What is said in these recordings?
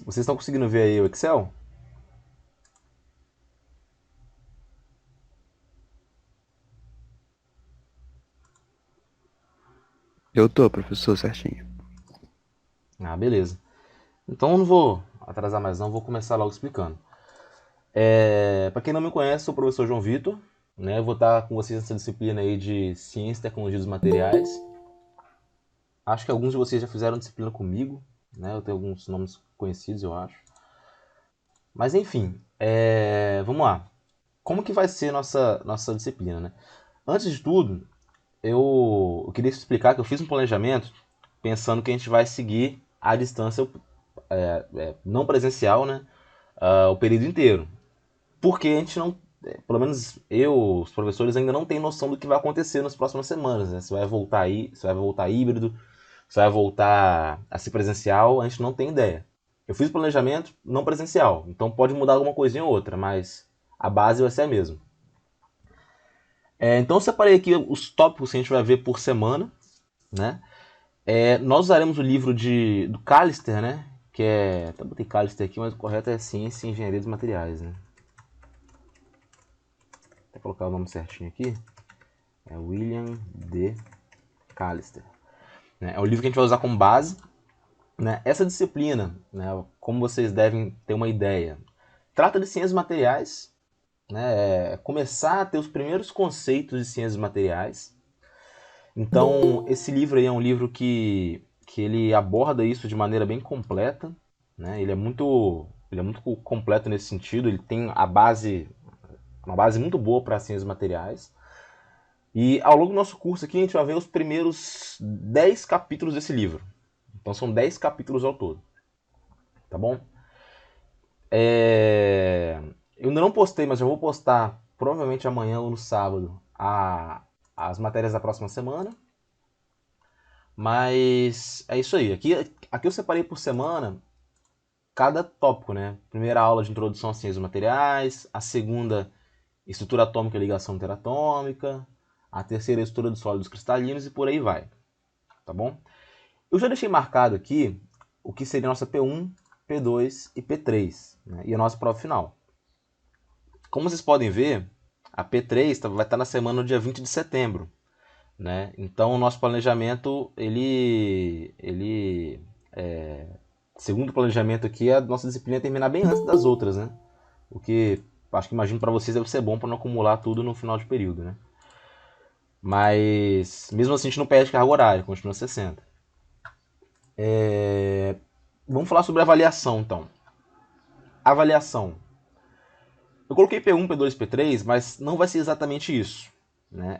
Vocês estão conseguindo ver aí o Excel? Eu tô, professor, certinho. Ah, beleza. Então eu não vou atrasar mais não, vou começar logo explicando. Para quem não me conhece, sou o professor João Vitor, né? Eu vou estar com vocês nessa disciplina aí de Ciência e Tecnologia dos Materiais. Acho que alguns de vocês já fizeram disciplina comigo, né? Eu tenho alguns nomes conhecidos, eu acho. Mas enfim, vamos lá. Como que vai ser nossa disciplina, né? Antes de tudo, eu queria explicar que eu fiz um planejamento pensando que a gente vai seguir à distância não presencial, né? O período inteiro. Porque a gente não, pelo menos eu, os professores ainda não tem noção do que vai acontecer nas próximas semanas, né? Se vai voltar aí, se vai voltar híbrido, se vai voltar a ser presencial, a gente não tem ideia. Eu fiz o planejamento não presencial, então pode mudar alguma coisinha ou outra, mas a base vai ser a mesma. Então eu separei aqui os tópicos que a gente vai ver por semana, né? Nós usaremos o livro do Callister, né? Que é. Até botei Callister aqui, mas o correto é Ciência e Engenharia dos Materiais, né? Vou colocar o nome certinho aqui. É William D. Callister. Né? É o livro que a gente vai usar como base. Né? Essa disciplina, né, como vocês devem ter uma ideia, trata de ciências materiais, né, começar a ter os primeiros conceitos de ciências materiais. Então, esse livro aí é um livro que ele aborda isso de maneira bem completa. Né? Ele é muito completo nesse sentido. Ele tem uma base muito boa para ciências materiais. E ao longo do nosso curso aqui, a gente vai ver os primeiros 10 capítulos desse livro. Então são 10 capítulos ao todo. Tá bom? Eu ainda não postei, mas eu vou postar provavelmente amanhã ou no sábado as matérias da próxima semana. Mas é isso aí. Aqui eu separei por semana cada tópico, né? Primeira aula de introdução às ciências materiais, a segunda, estrutura atômica e ligação interatômica, a terceira, estrutura dos sólidos cristalinos e por aí vai. Tá bom? Eu já deixei marcado aqui o que seria a nossa P1, P2 e P3, né? E a nossa prova final. Como vocês podem ver, a P3 vai estar na semana do dia 20 de setembro. Né? Então, o nosso planejamento, segundo o planejamento aqui, a nossa disciplina ia terminar bem antes das outras. Né? O que, acho que imagino para vocês deve ser bom para não acumular tudo no final de período. Né? Mas, mesmo assim, a gente não perde carga horária, continua 60. Vamos falar sobre avaliação, então. Avaliação. Eu coloquei P1, P2, P3, mas não vai ser exatamente isso. Né?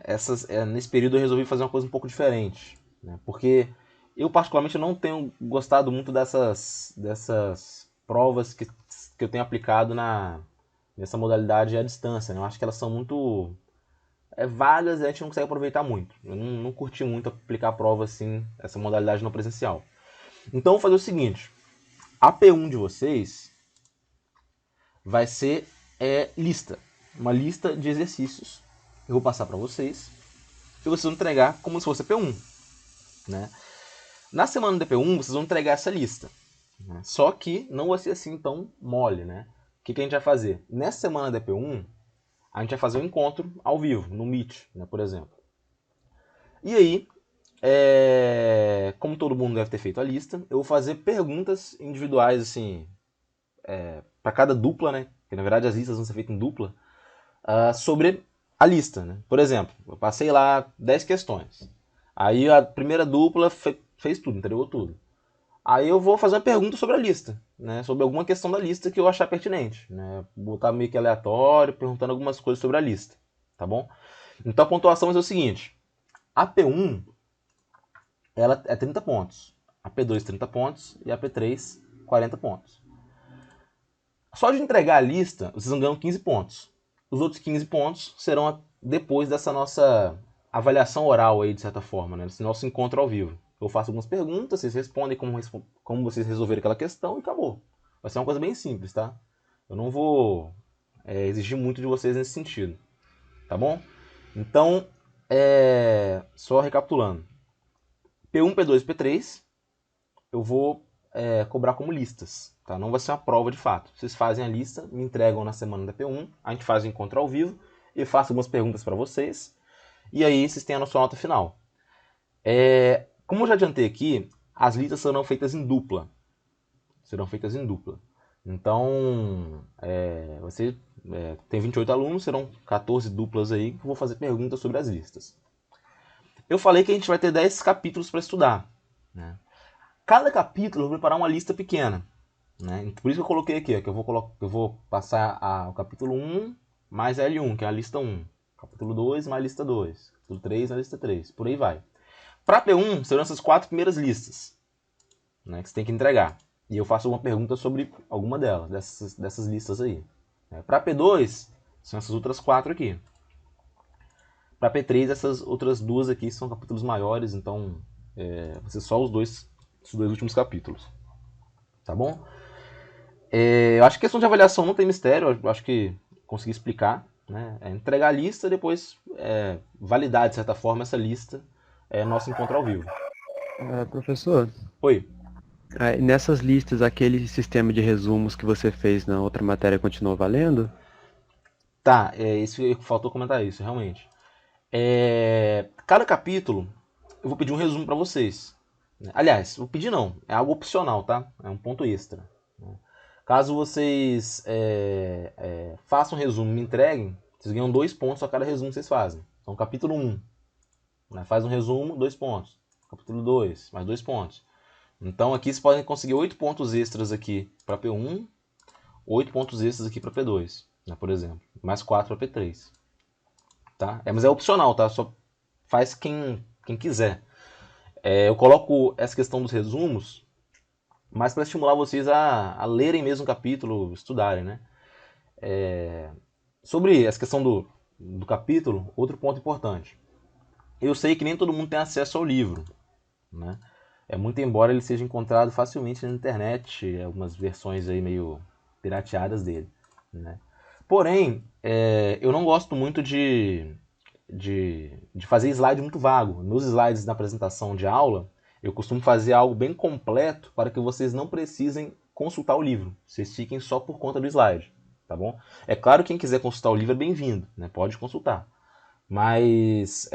Nesse período eu resolvi fazer uma coisa um pouco diferente. Né? Porque eu, particularmente, não tenho gostado muito dessas provas que eu tenho aplicado nessa modalidade à distância. Né? Eu acho que elas são muito vagas e a gente não consegue aproveitar muito. Eu não curti muito aplicar a prova assim, essa modalidade não presencial. Então, eu vou fazer o seguinte: a P1 de vocês vai ser lista. Uma lista de exercícios. Eu vou passar para vocês. E vocês vão entregar como se fosse a P1. Né? Na semana do P1, vocês vão entregar essa lista. Né? Só que não vai ser assim tão mole. Né? O que a gente vai fazer? Nessa semana da P1, a gente vai fazer um encontro ao vivo, no Meet, né, por exemplo. E aí, como todo mundo deve ter feito a lista, eu vou fazer perguntas individuais, assim, para cada dupla, né? Porque na verdade as listas vão ser feitas em dupla, sobre a lista. Né? Por exemplo, eu passei lá 10 questões. Aí a primeira dupla fez tudo, entregou tudo. Aí eu vou fazer uma pergunta sobre a lista, né? Sobre alguma questão da lista que eu achar pertinente. Né? Botar meio que aleatório, perguntando algumas coisas sobre a lista. Tá bom? Então a pontuação vai ser o seguinte: a P1 ela é 30 pontos, a P2 30 pontos e a P3 40 pontos. Só de entregar a lista, vocês vão ganhar 15 pontos. Os outros 15 pontos serão depois dessa nossa avaliação oral aí, de certa forma, né? Desse nosso encontro ao vivo. Eu faço algumas perguntas, vocês respondem como vocês resolveram aquela questão e acabou. Vai ser uma coisa bem simples, tá? Eu não vou exigir muito de vocês nesse sentido, tá bom? Então, Só recapitulando. P1, P2 e P3 eu vou cobrar como listas, tá? Não vai ser uma prova de fato. Vocês fazem a lista, me entregam na semana da P1, a gente faz o encontro ao vivo, eu faço algumas perguntas para vocês, e aí vocês têm a sua nota final. Como eu já adiantei aqui, as listas serão feitas em dupla. Então, você tem 28 alunos, serão 14 duplas aí que eu vou fazer perguntas sobre as listas. Eu falei que a gente vai ter 10 capítulos para estudar, né? Cada capítulo eu vou preparar uma lista pequena, né? Por isso que eu coloquei aqui, ó, que eu vou passar o capítulo 1 mais a L1, que é a lista 1. Capítulo 2 mais a lista 2. Capítulo 3 mais a lista 3. Por aí vai. Para P1, serão essas 4 primeiras listas, né, que você tem que entregar. E eu faço alguma pergunta sobre alguma delas, dessas listas aí. Para P2, são essas outras 4 aqui. Para P3, essas outras 2 aqui são capítulos maiores, então vão ser só os dois últimos capítulos. Tá bom? Eu acho que a questão de avaliação não tem mistério, eu acho que consegui explicar. Né? Entregar a lista e depois validar, de certa forma, essa lista nosso encontro ao vivo. Professor, Oi. nessas listas, aquele sistema de resumos que você fez na outra matéria continua valendo? Tá, isso faltou comentar isso, realmente. Cada capítulo, eu vou pedir um resumo para vocês. Aliás, vou pedir não, é algo opcional, tá? É um ponto extra. Caso vocês façam um resumo e me entreguem, vocês ganham 2 pontos a cada resumo que vocês fazem. Então, capítulo 1, né, faz um resumo, 2 pontos. Capítulo 2, mais 2 pontos. Então, aqui vocês podem conseguir 8 pontos extras aqui para P1, 8 pontos extras aqui para P2, né, por exemplo. Mais 4 para P3. Tá? Mas é opcional, tá? Só faz quem quiser. Eu coloco essa questão dos resumos mais para estimular vocês a lerem mesmo o capítulo, estudarem, né? Sobre essa questão do capítulo, outro ponto importante. Eu sei que nem todo mundo tem acesso ao livro, né? Muito embora ele seja encontrado facilmente na internet, algumas versões aí meio pirateadas dele, né? Porém, eu não gosto muito de fazer slide muito vago. Nos slides da apresentação de aula, eu costumo fazer algo bem completo para que vocês não precisem consultar o livro. Vocês fiquem só por conta do slide, tá bom? É claro que quem quiser consultar o livro é bem-vindo, né? Pode consultar. Mas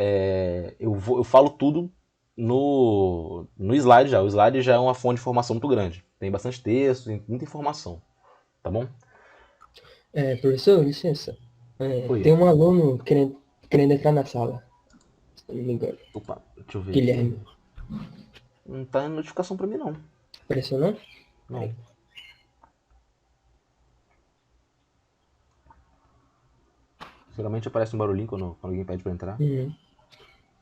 eu falo tudo no slide já. O slide já é uma fonte de informação muito grande. Tem bastante texto, tem muita informação, tá bom? Professor, licença. Oi. Tem um aluno querendo entrar na sala, se não me engano. Opa, deixa eu ver Guilherme. aqui. Não tá em notificação pra mim, não. Apareceu não? Não. Geralmente aparece um barulhinho quando alguém pede pra entrar.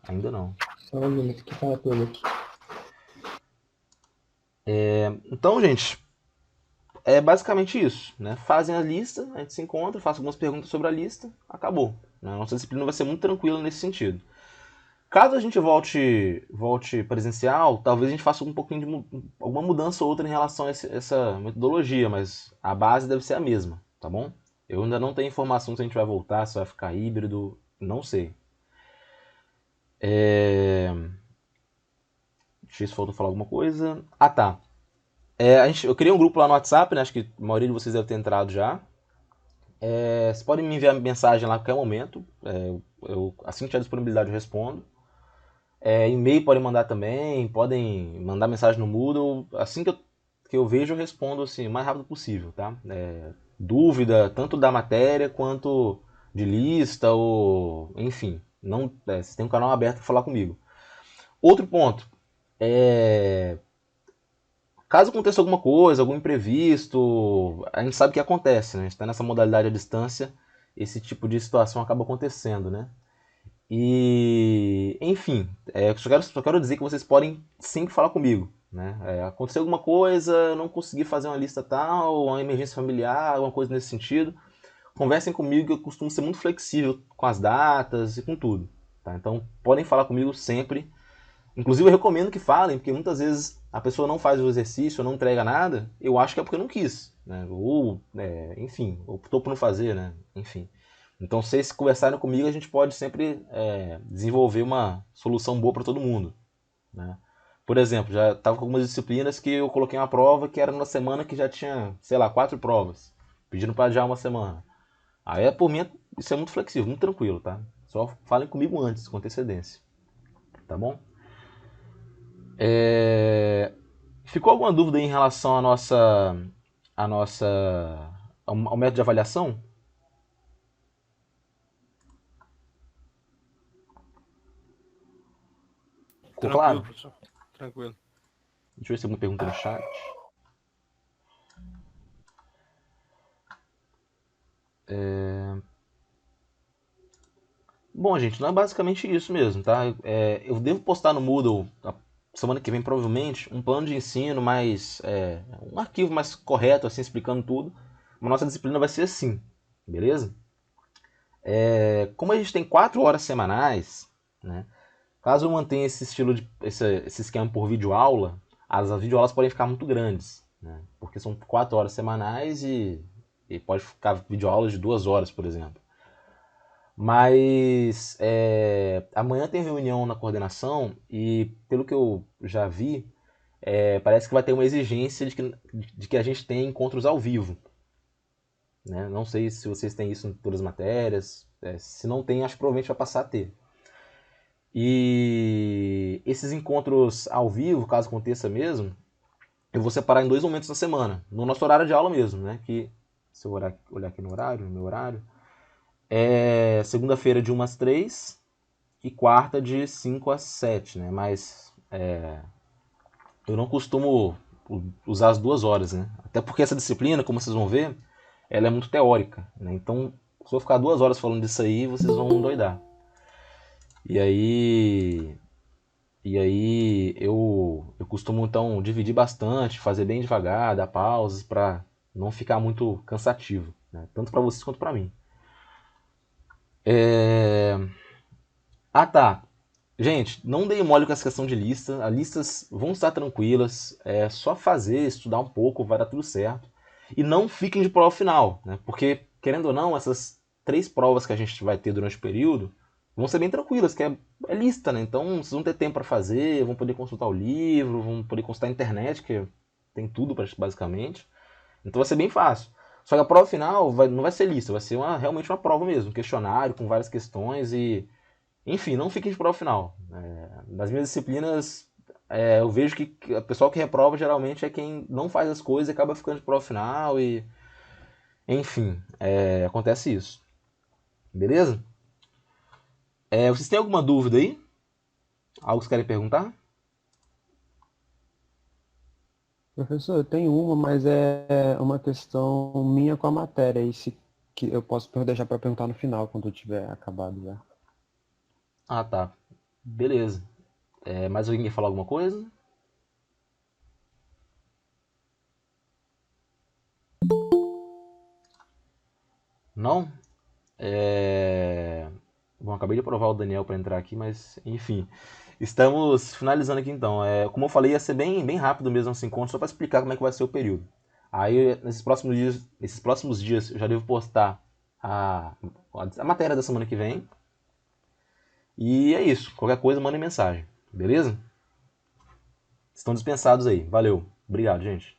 Ainda não. Só um minuto que fala com ele aqui. Então, gente, é basicamente isso, né? Fazem a lista, a gente se encontra, faço algumas perguntas sobre a lista, acabou. A nossa disciplina vai ser muito tranquila nesse sentido. Caso a gente volte presencial, talvez a gente faça um pouquinho de alguma mudança ou outra em relação a essa metodologia, mas a base deve ser a mesma, tá bom? Eu ainda não tenho informação se a gente vai voltar, se vai ficar híbrido, não sei. Deixa eu ver se faltou falar alguma coisa. Ah, tá. Eu criei um grupo lá no WhatsApp, né? Acho que a maioria de vocês deve ter entrado já. Vocês podem me enviar mensagem lá a qualquer momento. Assim que tiver disponibilidade eu respondo. E-mail podem mandar também, podem mandar mensagem no Moodle. Assim que eu vejo eu respondo assim, o mais rápido possível, tá? Dúvida, tanto da matéria quanto de lista, ou enfim. Vocês têm um canal aberto para falar comigo. Outro ponto. Caso aconteça alguma coisa, algum imprevisto, a gente sabe que acontece, né? A gente está nessa modalidade à distância, esse tipo de situação acaba acontecendo, né? E, enfim, só quero dizer que vocês podem sempre falar comigo, né? Aconteceu alguma coisa, não consegui fazer uma lista tal, uma emergência familiar, alguma coisa nesse sentido, conversem comigo, eu costumo ser muito flexível com as datas e com tudo, tá? Então, podem falar comigo sempre. Inclusive, eu recomendo que falem, porque muitas vezes a pessoa não faz o exercício, não entrega nada, eu acho que é porque não quis, né? Ou, enfim, optou por não fazer, né? Enfim. Então, se vocês conversarem comigo, a gente pode sempre desenvolver uma solução boa para todo mundo, né? Por exemplo, já estava com algumas disciplinas que eu coloquei uma prova que era numa semana que já tinha, sei lá, 4 provas, pedindo para adiar uma semana. Aí, por mim, isso é muito flexível, muito tranquilo, tá? Só falem comigo antes, com antecedência, tá bom? Ficou alguma dúvida aí em relação à nossa, ao método de avaliação? Ficou Tranquilo, claro? professor. Tranquilo. Deixa eu ver se tem alguma pergunta no chat. Bom, gente, não é basicamente isso mesmo, tá? Eu devo postar no Moodle, a semana que vem provavelmente, um plano de ensino mais... um arquivo mais correto, assim, explicando tudo. Mas nossa disciplina vai ser assim, beleza? Como a gente tem 4 horas semanais, né? Caso eu mantenha esse estilo esse esquema por videoaula, as videoaulas podem ficar muito grandes, né? Porque são 4 horas semanais e pode ficar videoaulas de 2 horas, por exemplo. Mas amanhã tem reunião na coordenação e, pelo que eu já vi, parece que vai ter uma exigência de que a gente tenha encontros ao vivo, né? Não sei se vocês têm isso em todas as matérias. Se não tem, acho que provavelmente vai passar a ter. E esses encontros ao vivo, caso aconteça mesmo, eu vou separar em 2 momentos na semana, no nosso horário de aula mesmo, né? Que, se eu olhar aqui no meu horário, é segunda-feira de 1 às 3 e quarta de 5 às 7, né? Mas eu não costumo usar as 2 horas, né? Até porque essa disciplina, como vocês vão ver, ela é muito teórica, né? Então, se eu ficar 2 horas falando disso aí, vocês vão endoidar. E aí, eu costumo então dividir bastante, fazer bem devagar, dar pausas para não ficar muito cansativo, né? Tanto para vocês quanto para mim. Ah, tá. Gente, não deem mole com essa questão de lista. As listas vão estar tranquilas. É só fazer, estudar um pouco, vai dar tudo certo. E não fiquem de prova final, né? Porque, querendo ou não, essas 3 provas que a gente vai ter durante o período vão ser bem tranquilas, que é lista, né? Então, vocês vão ter tempo para fazer, vão poder consultar o livro, vão poder consultar a internet, que tem tudo basicamente. Então vai ser bem fácil. Só que a prova final não vai ser lista, vai ser realmente uma prova mesmo, um questionário com várias questões e enfim, não fiquem de prova final. Nas minhas disciplinas, eu vejo que o pessoal que reprova geralmente é quem não faz as coisas e acaba ficando de prova final e... Enfim, acontece isso. Beleza? Vocês têm alguma dúvida aí? Algo que vocês querem perguntar? Professor, eu tenho uma, mas é uma questão minha com a matéria. E se que eu posso deixar para perguntar no final, quando eu tiver acabado já. Ah, tá. Beleza. Mais alguém quer falar alguma coisa? Não? Bom, acabei de aprovar o Daniel para entrar aqui, mas enfim. Estamos finalizando aqui então. Como eu falei, ia ser bem, bem rápido mesmo esse encontro, só para explicar como é que vai ser o período. Aí, nesses próximos dias, eu já devo postar a matéria da semana que vem. E é isso. Qualquer coisa, mandem mensagem. Beleza? Estão dispensados aí. Valeu. Obrigado, gente.